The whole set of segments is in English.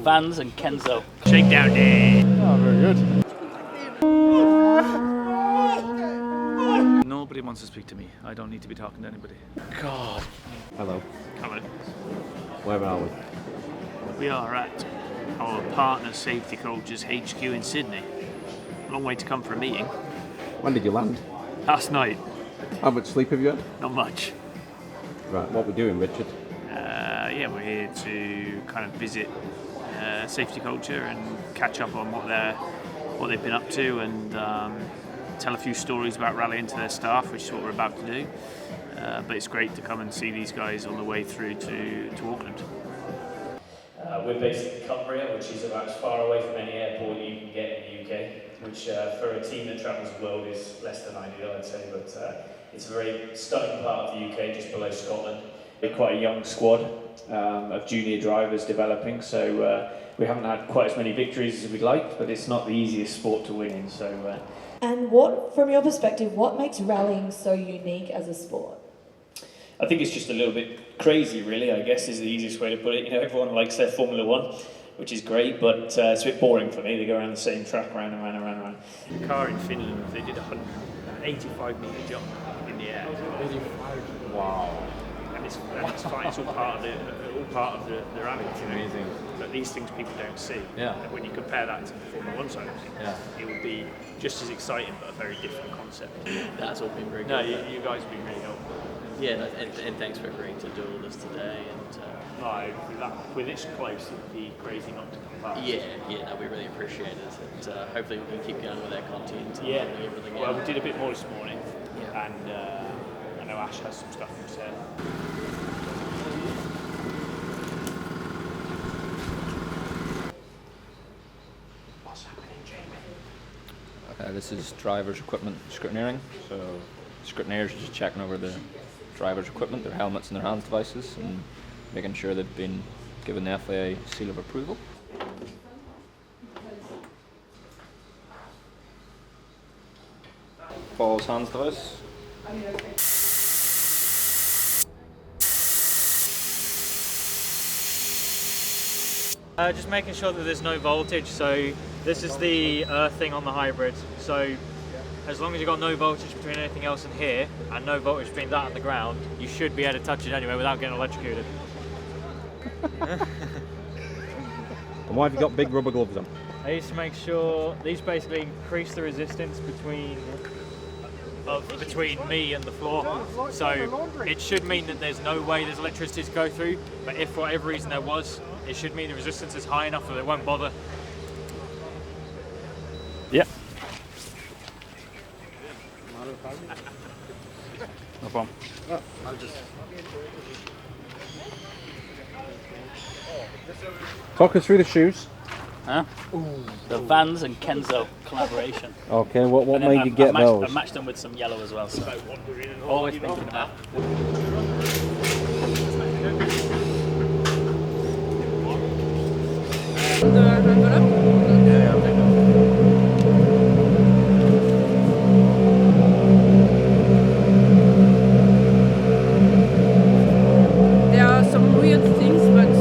Vans and Kenzo. Shakedown day. Oh, very good. Nobody wants to speak to me. I don't need to be talking to anybody. God. Hello. Hello. Where are we? We are at our partner safety coaches HQ in Sydney. Long way to come for a meeting. When did you land? Last night. How much sleep have you had? Not much. Right, what we're doing, Richard? Yeah, we're here to kind of visit safety culture and catch up on what they've been up to, and tell a few stories about rallying to their staff, which is what we're about to do. But it's great to come and see these guys on the way through to Auckland. We're based in Cumbria, which is about as far away from any airport you can get in the UK, which for a team that travels the world is less than ideal, I'd say, but it's a very stunning part of the UK, just below Scotland. We're quite a young squad of junior drivers developing, so we haven't had quite as many victories as we'd like, but it's not the easiest sport to win in. So. And what, from your perspective, what makes rallying so unique as a sport? I think it's just a little bit crazy, really, I guess is the easiest way to put it. You know, everyone likes their Formula One, which is great, but it's a bit boring for me. They go around the same track, round and round and round and round. The car in Finland, they did a 185-metre jump in the air. 85. Wow. And it's fine. It's all part of the rally. It's amazing. But these things people don't see. Yeah. And when you compare that to the Formula One side of things, Yeah. it would be just as exciting, but a very different concept. That's all been very good. No, you guys have been really helpful. Yeah, and thanks for agreeing to do all this today. And With this close, it'd be crazy not to come back. no, we really appreciate it. And hopefully we can keep going with that content. And Yeah. everything Well, else. we did a bit more this morning, Yeah. and I know Ash has some stuff himself. This is driver's equipment scrutineering. So scrutineers are just checking over the driver's equipment, their helmets and their hands devices, and making sure they've been given the FIA seal of approval. Paul's hands device. Just making sure that there's no voltage. So this is the earthing on the hybrid. So as long as you've got no voltage between anything else in here and no voltage between that and the ground, you should be able to touch it anyway without getting electrocuted. And why have you got big rubber gloves on? I used to make sure these basically increase the resistance between me and the floor. So it should mean that there's no way there's electricity to go through, but if for whatever reason there was, it should mean the resistance is high enough that it won't bother. Yep. No problem. Talk us through the shoes. Huh? The Vans and Kenzo collaboration. Okay, what And then made you get those? I matched them with some yellow as well. So always thinking of that. There are some weird things, but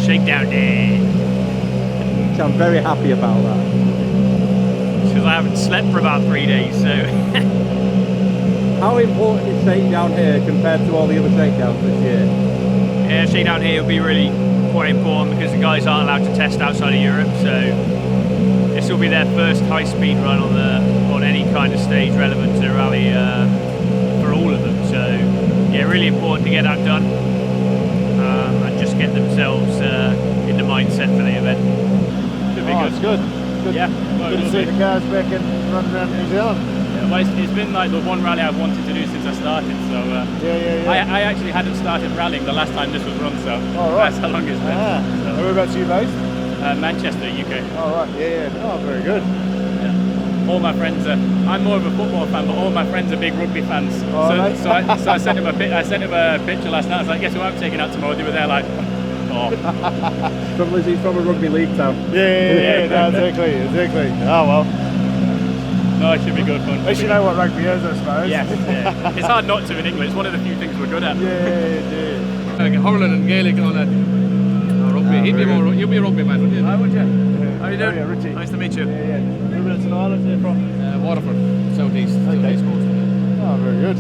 Shakedown day. So I'm very happy about that. Because I haven't slept for about 3 days, so. How important is shakedown here compared to all the other shakedowns this year? Yeah, Shakedown here will be really quite important because the guys aren't allowed to test outside of Europe, so this will be their first high-speed run on any kind of stage relevant to the rally for all of them. So yeah, really important to get that done and just get themselves in the mindset for the event. Should be good. It's good. Yeah, Good to see the cars back and running around New Zealand. Yeah, well, it's been like the one rally I've wanted to do since I started. So I actually hadn't started rallying the last time this was run, so that's how long it's been. And whereabouts are you based? Manchester, UK. Oh, right, yeah. Oh, very good. Yeah. All my friends are. I'm more of a football fan, but all my friends are big rugby fans. Oh, so I sent him a picture last night. I was like, guess who I'm taking out tomorrow? They were there like, oh. He's from a rugby league town. Yeah, no, exactly. Oh, well. No, it should be good fun. At least you know what rugby is, I suppose. Yes, yeah. It's hard not to in England. It's one of the few things we're good at. Yeah. Like Hurling and Gaelic and all that. You'll be a rugby man, wouldn't you? How would you? How you doing? Yeah, Richie. Nice to meet you. Whereabouts in Ireland are you from? Waterford, southeast. Okay. Southeast coast. Oh, very good.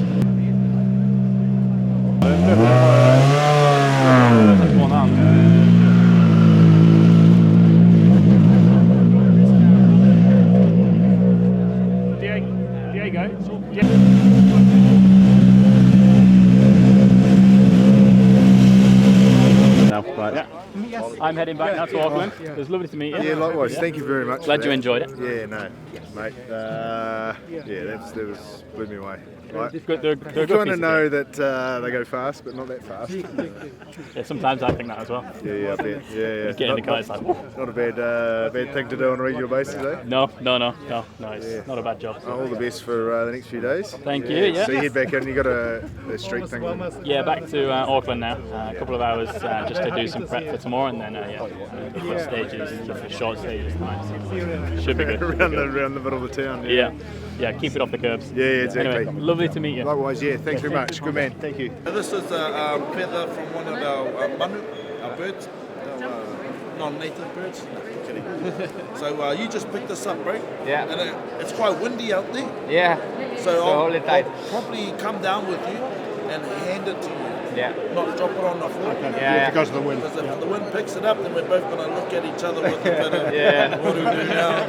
Diego. Right. Yeah. I'm heading back now to Auckland. It was lovely to meet you. Yeah, likewise. Thank you very much. Glad you enjoyed it. Yeah, no, mate. Yeah, that was blew me away. Like, They're I'm trying to know that they go fast, but not that fast. Yeah, sometimes I think that as well. Yeah, I bet. Yeah. Get in the car, it's like, not a bad thing to do on a regular basis, eh? No, it's not a bad job. All the best for the next few days. Thank you, yeah. So you head back in, you got a street thing. Yeah, back to Auckland now. A couple of hours just to do some prep for tomorrow, and then the foot stages, the short stages tonight. Should be good. around the middle of the town. Yeah, keep it off the curbs. Yeah, exactly. Anyway, lovely to meet you. Likewise, yeah. Thanks very much. Good man. Thank you. This is a feather from one of our manu, our birds, non-native birds. No, kidding. So you just picked this up, bro. Yeah. And it's quite windy out there. Yeah. So hold it tight. I'll probably come down with you and hand it to you. Yeah. Not drop it on the floor. Yeah. Because of the wind. Because if the wind picks it up, then we're both going to look at each other with a bit of what do we do now?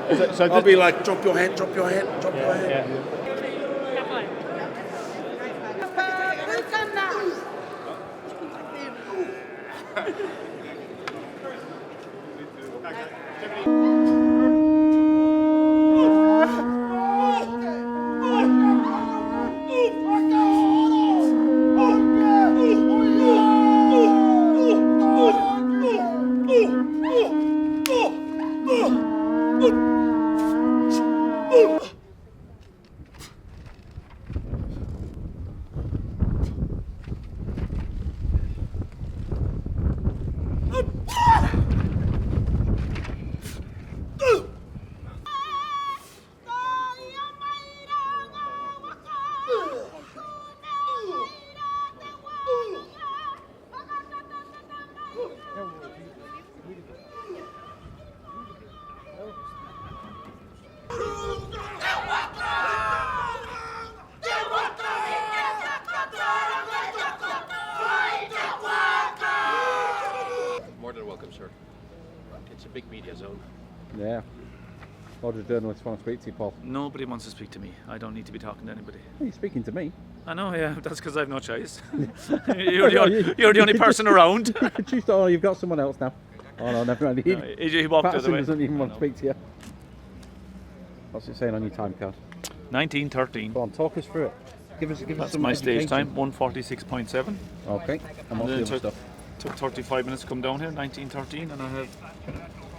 Yeah. So I'll be like, drop your hand, drop your hand, drop your hand. Yeah. More than welcome, sir. It's a big media zone. Yeah. What do journalists want to speak to you, Paul? Nobody wants to speak to me. I don't need to be talking to anybody. Are you speaking to me? I know, yeah, that's because I've no choice. you're the only person around. You could choose to, you've got someone else now. Oh no, never mind. He walked the other Patterson way. doesn't even want to speak to you. What's it saying on your time card? 19:13. Go on, talk us through it. Give us That's some my stage education. time, 1:46.7. Okay. And what's the other stuff? Took 35 minutes to come down here, 19:13, and I have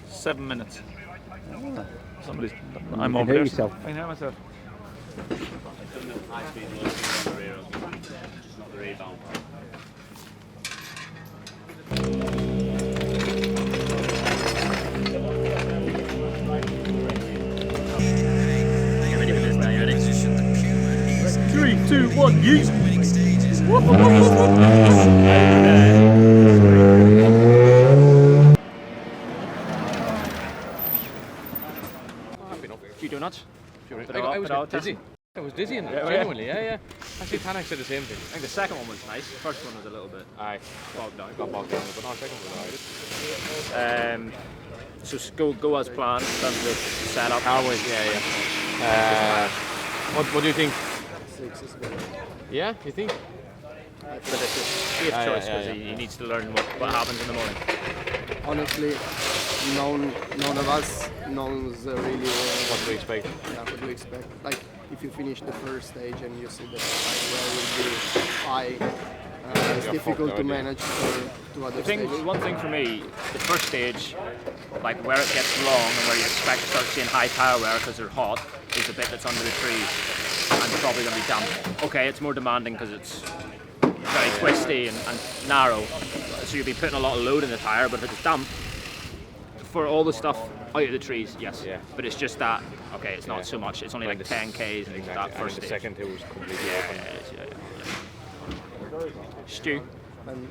7 minutes. Oh. Somebody's. You I'm can over hear there. yourself. I hear myself. Three, two, one, yeet! You do not? I was dizzy. I was dizzy in there, genuinely, yeah. Actually, Tanak said the same thing. I think the second one was nice. The first one was a little bit bogged down. Got bogged down, but no, the second was alright. So go as planned in terms of setup. Always, yeah. What do you think? 6 is good. Yeah, you think? But it's a safe choice because he needs to learn what happens in the morning. Honestly, none of us knows really What do we expect? what to expect. Like, if you finish the first stage and you see that where will be high, it's difficult to manage to other stages. One thing for me, the first stage, like where it gets long and where you expect to start seeing high power wear because they're hot, is the bit that's under the trees and probably going to be damp. Okay, it's more demanding because it's very twisty and narrow, so you'll be putting a lot of load in the tyre, but if it's damp, for all the stuff out of the trees, yes. Yeah. But it's just that, okay, it's not so much, it's only like 10 Ks and that first and the stage. second it was completely open. Yeah. Stu, And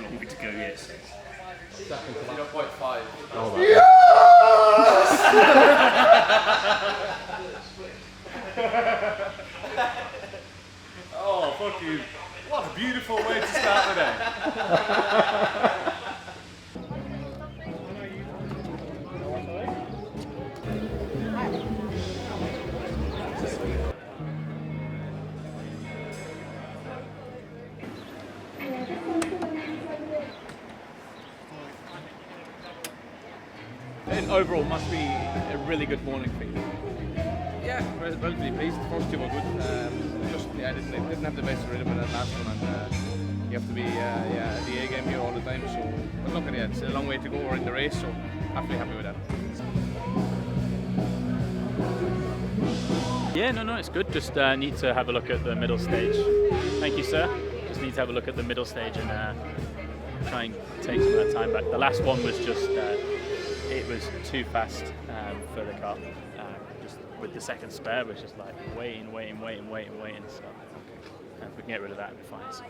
Long way to go, yes. 0.5. Oh, fuck you. What a beautiful way to start the day. And overall, must be a really good morning for you. Yeah, relatively pleased. The first two were good. Just yeah, they didn't have the best rhythm in that last one, and you have to be at the A game here all the time. So, but look at it, it's a long way to go. We're in the race, so have to be happy with that. Yeah, no, it's good. Just need to have a look at the middle stage. Thank you, sir. Just need to have a look at the middle stage and try and take some of that time back. The last one was just, it was too fast for the car. Just with the second spare, was just like waiting. So if we can get rid of that, it'll be fine. So.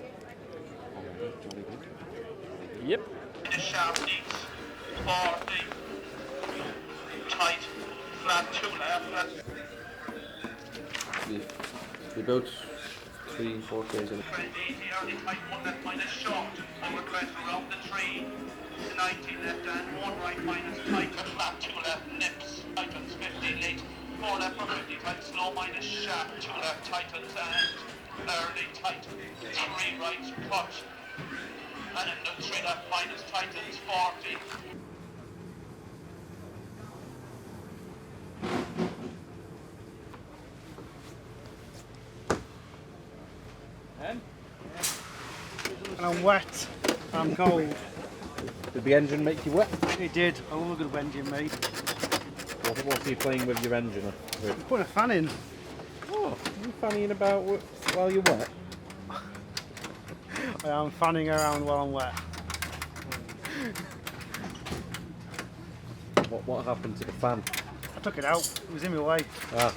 Yep. The sharp knees, 40, tight, flat, 2 left, flat. We built 3-4 Ks in it. Easier, it's like 1 left minus short, over crest around the tree. 90 left and 1 right minus tight, flat, 2 left, nips, tightens, 50 late, 4 left for 50, tight, slow minus sharp, 2 left, tightens and early tight, 3 right, clutch, and then the 3 left minus tightens, 40. And I'm wet, I'm cold. Did the engine make you wet? It did. I love a good engine, mate. What are you playing with your engine with? I'm putting a fan in. Oh, are you fanning about while you're wet? I'm fanning around while I'm wet. What happened to the fan? I took it out. It was in my way. Ah.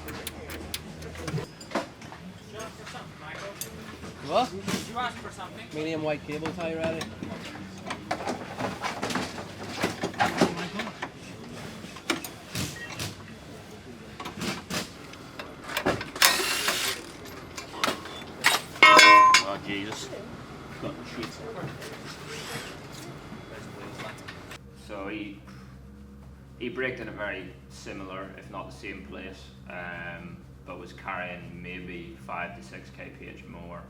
What? Did you ask for something? Medium white cable tie ready. Oh, Jesus. Got shit. So he braked in a very similar, if not the same place, but was carrying maybe 5 to 6 kph more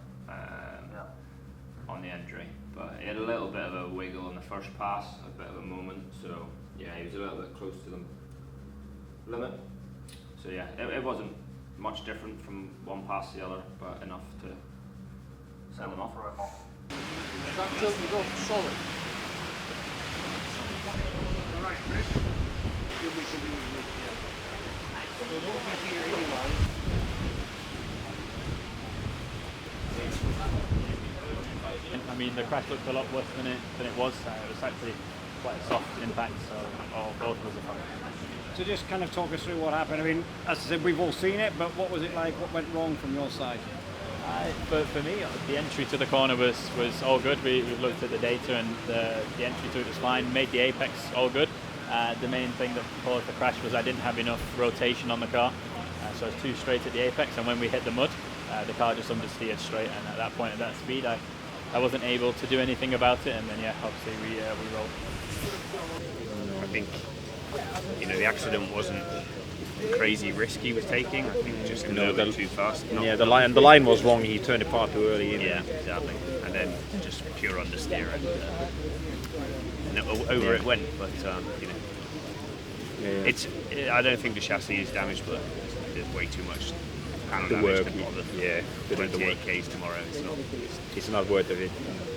on the entry. But he had a little bit of a wiggle in the first pass, a bit of a moment. So yeah, he was a little bit close to the limit. So yeah, it wasn't much different from one pass to the other, but enough to send him off. That tilt will go solid. Alright, Chris. Give me something to look at. So don't be here anyway. I mean, the crash looked a lot worse than it was. It was actually quite a soft impact, so both was a fun. So just kind of talk us through what happened. I mean, as I said, we've all seen it, but what was it like? What went wrong from your side? For me, the entry to the corner was all good. We've looked at the data and the entry to it was fine. Made the apex all good. The main thing that caused the crash was I didn't have enough rotation on the car. So I was too straight at the apex, and when we hit the mud, the car just understeered straight, and at that point, at that speed, I wasn't able to do anything about it, and then yeah, obviously we rolled. I think, you know, the accident wasn't crazy risk he was taking. I think just a little bit too fast. Yeah, the line was wrong. He turned it far too early in. Yeah, exactly. And then just pure understeer and over it went. But you know, I don't think the chassis is damaged, but there's way too much panel damage to bother. Yeah, 28 Ks tomorrow. It's not worth it.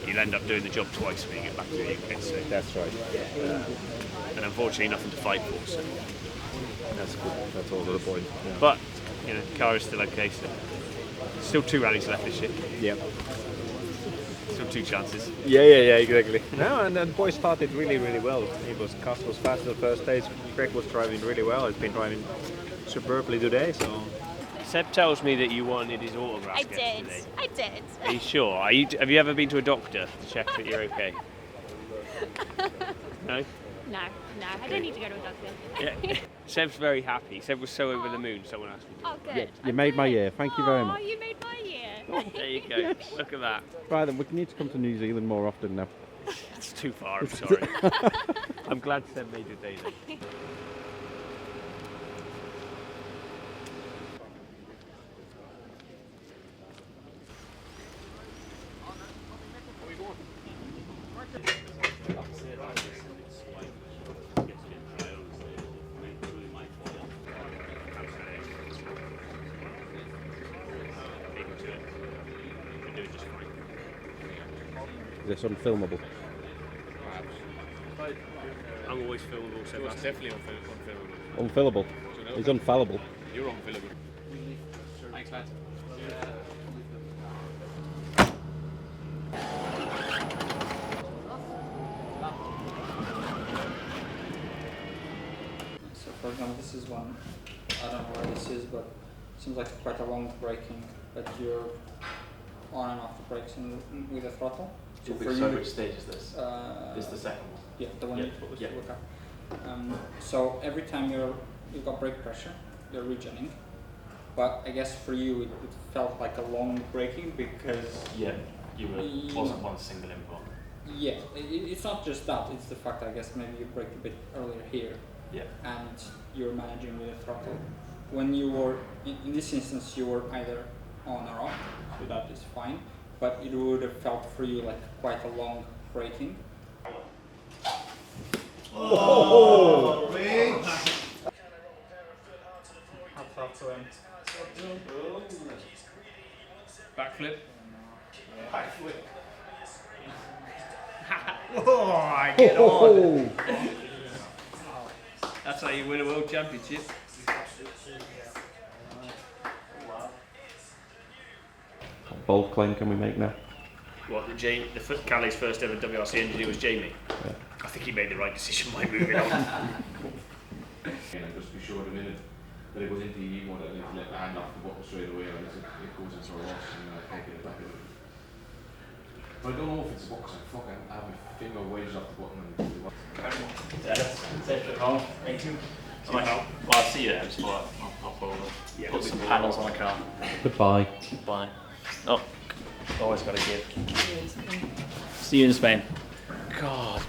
You'll end up doing the job twice when you get back to the UK. So that's right. and unfortunately, nothing to fight for. So. That's good. That's all to the point. Yeah. But you know, the car is still okay. So still 2 rallies left this year. Yeah. Still 2 chances. Yeah, exactly. No, and then boys started really well. Cass was fast in the first stage. Greg was driving really well. He's been driving superbly today. So Seb tells me that you wanted his autograph. I did. Are you sure? Have you ever been to a doctor to check that you're okay? No? No, I don't need to go to a doctor. Yeah. Seb's very happy. Seb was so over the moon, someone asked me. Oh, good. yeah, you made my year. Thank you very much. Oh, you made my year. There you go. Look at that. Right then, we need to come to New Zealand more often now. It's too far, I'm sorry. I'm glad Seb made your day then. Is this unfilmable? I'm always filmable, Seb. It's definitely unfilmable. Unfillable. He's unfallible. You're unfillable. Thanks, lads. So for example, this is one, I don't know where this is, but it seems like quite a long braking, but you're on and off the brakes with the throttle. So which stage is this? This is the second one? Yeah, the one you look at. So every time you've got brake pressure, you're regenerating. But I guess for you it felt like a long braking because wasn't one single input. Yeah, it's not just that. It's the fact I guess maybe you braked a bit earlier here. Yeah. And you're managing with the throttle. When you were in this instance, you were either on or off, so that is fine. But it would have felt for you like quite a long braking. Oh, bitch! Hats off to him. Backflip. Backflip. Oh, get on! That's how you win a world championship. Bold claim can we make now? What, Callie's first ever WRC engineer was Jamie? Yeah. I think he made the right decision by moving on. And just be sure the minute that it goes into the E1 that I need to let the hand off the button straight away, or it goes into a loss and I can't get it back. But I don't know if it's a box, I have my finger wedged off the button and That's it at home. Thank you. Well, I'll see you there, so I'll pop over. Yeah, put some panels on the car. Goodbye. Bye. Oh, always got to give. See you in Spain. God.